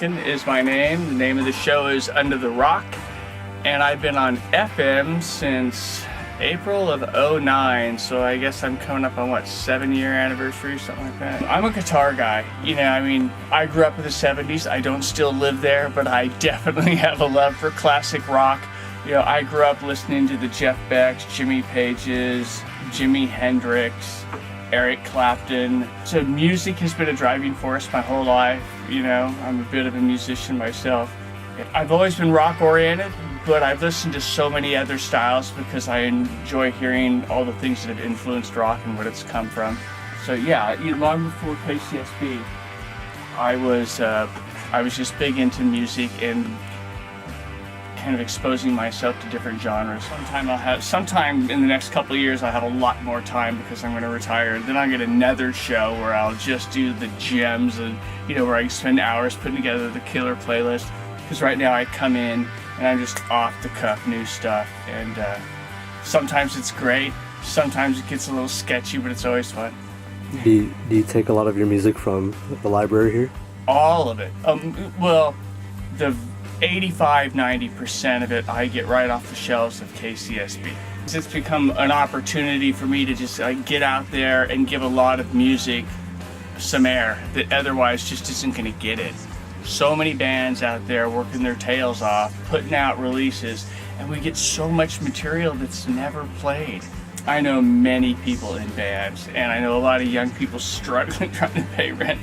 Lincoln is my name. The name of the show is Under the Rock, and I've been on FM since April of '09, so I guess I'm coming up on, 7-year anniversary, something like that. I'm a guitar guy. I grew up in the 70s. I don't still live there, but I definitely have a love for classic rock. I grew up listening to the Jeff Becks, Jimmy Pages, Jimi Hendrix, Eric Clapton. So music has been a driving force my whole life. I'm a bit of a musician myself. I've always been rock oriented, but I've listened to so many other styles because I enjoy hearing all the things that have influenced rock and what it's come from. So yeah, long before KCSB, I was just big into music and kind of exposing myself to different genres. Sometime in the next couple of years, I'll have a lot more time because I'm going to retire. Then I'll get another show where I'll just do the gems and, where I can spend hours putting together the killer playlist. Because right now I come in and I'm just off the cuff new stuff. And sometimes it's great. Sometimes it gets a little sketchy, but it's always fun. Do you take a lot of your music from the library here? All of it. The 85-90% of it I get right off the shelves of KCSB. It's become an opportunity for me to just get out there and give a lot of music some air that otherwise just isn't going to get it. So many bands out there working their tails off, putting out releases, and we get so much material that's never played. I know many people in bands, and I know a lot of young people struggling trying to pay rent.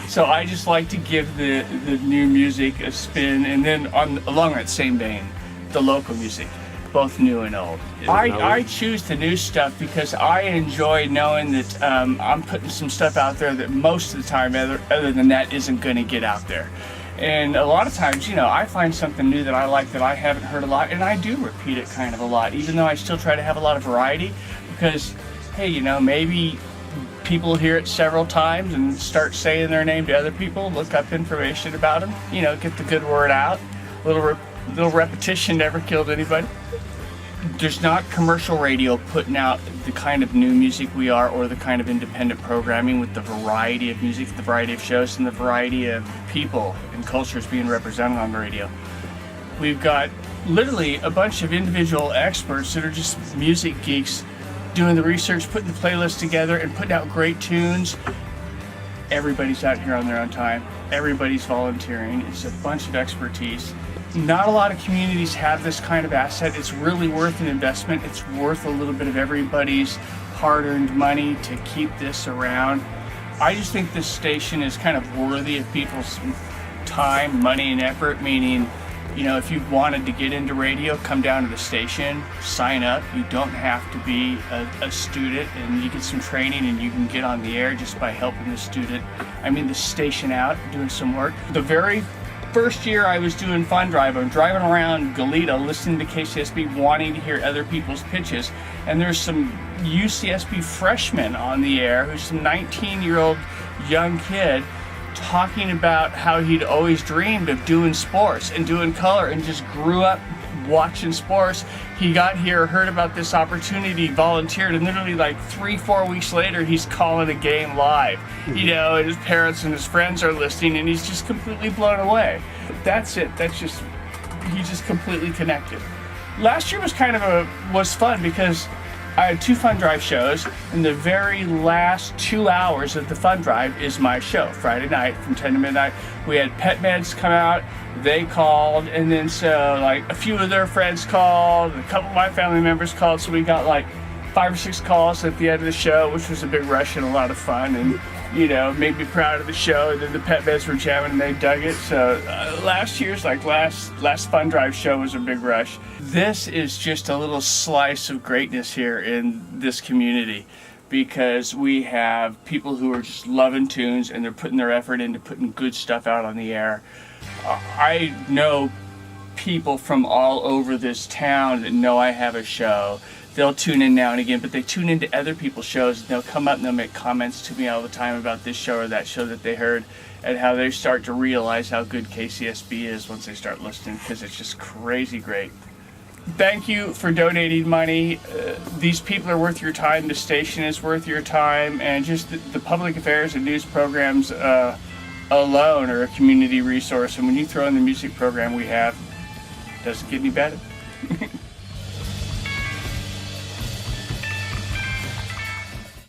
So I just like to give the new music a spin, and then along that same vein, the local music, both new and old. I choose the new stuff because I enjoy knowing that I'm putting some stuff out there that most of the time, other than that, isn't going to get out there. And a lot of times, I find something new that I like that I haven't heard a lot, and I do repeat it kind of a lot, even though I still try to have a lot of variety, because, hey, maybe people hear it several times and start saying their name to other people, look up information about them, get the good word out. Little repetition never killed anybody. There's not commercial radio putting out the kind of new music we are, or the kind of independent programming with the variety of music, the variety of shows, and the variety of people and cultures being represented on the radio. We've got literally a bunch of individual experts that are just music geeks doing the research, putting the playlist together, and putting out great tunes. Everybody's out here on their own time. Everybody's volunteering. It's a bunch of expertise. Not a lot of communities have this kind of asset. It's really worth an investment. It's worth a little bit of everybody's hard-earned money to keep this around. I just think this station is kind of worthy of people's time, money, and effort, meaning, if you wanted to get into radio, come down to the station, sign up. You don't have to be a student, and you get some training and you can get on the air just by helping the station out, doing some work. The very first year I was doing Fun Drive, I'm driving around Goleta listening to KCSB, wanting to hear other people's pitches, and there's some UCSB freshman on the air who's some 19-year-old young kid talking about how he'd always dreamed of doing sports and doing color and just grew up watching sports. He got here, heard about this opportunity, volunteered, and literally 3-4 weeks later he's calling a game live. And his parents and his friends are listening, and he's just completely blown away. That's it. He just completely connected. Last year was was fun because I had 2 Fun Drive shows, and the very last 2 hours of the Fun Drive is my show, Friday night from 10 to midnight. We had Pet Meds come out, they called, and then a few of their friends called, a couple of my family members called, so we got 5 or 6 calls at the end of the show, which was a big rush and a lot of fun, and made me proud of the show. And then the Pet Meds were jamming and they dug it. So last year's last Fun Drive show was a big rush. This is just a little slice of greatness here in this community, because we have people who are just loving tunes and they're putting their effort into putting good stuff out on the air. I know people from all over this town that know I have a show. They'll tune in now and again, but they tune into other people's shows, and they'll come up and they'll make comments to me all the time about this show or that show that they heard, and how they start to realize how good KCSB is once they start listening, because it's just crazy great. Thank you for donating money. These people are worth your time, the station is worth your time, and just the public affairs and news programs alone or a community resource. And when you throw in the music program we have, it doesn't get any better.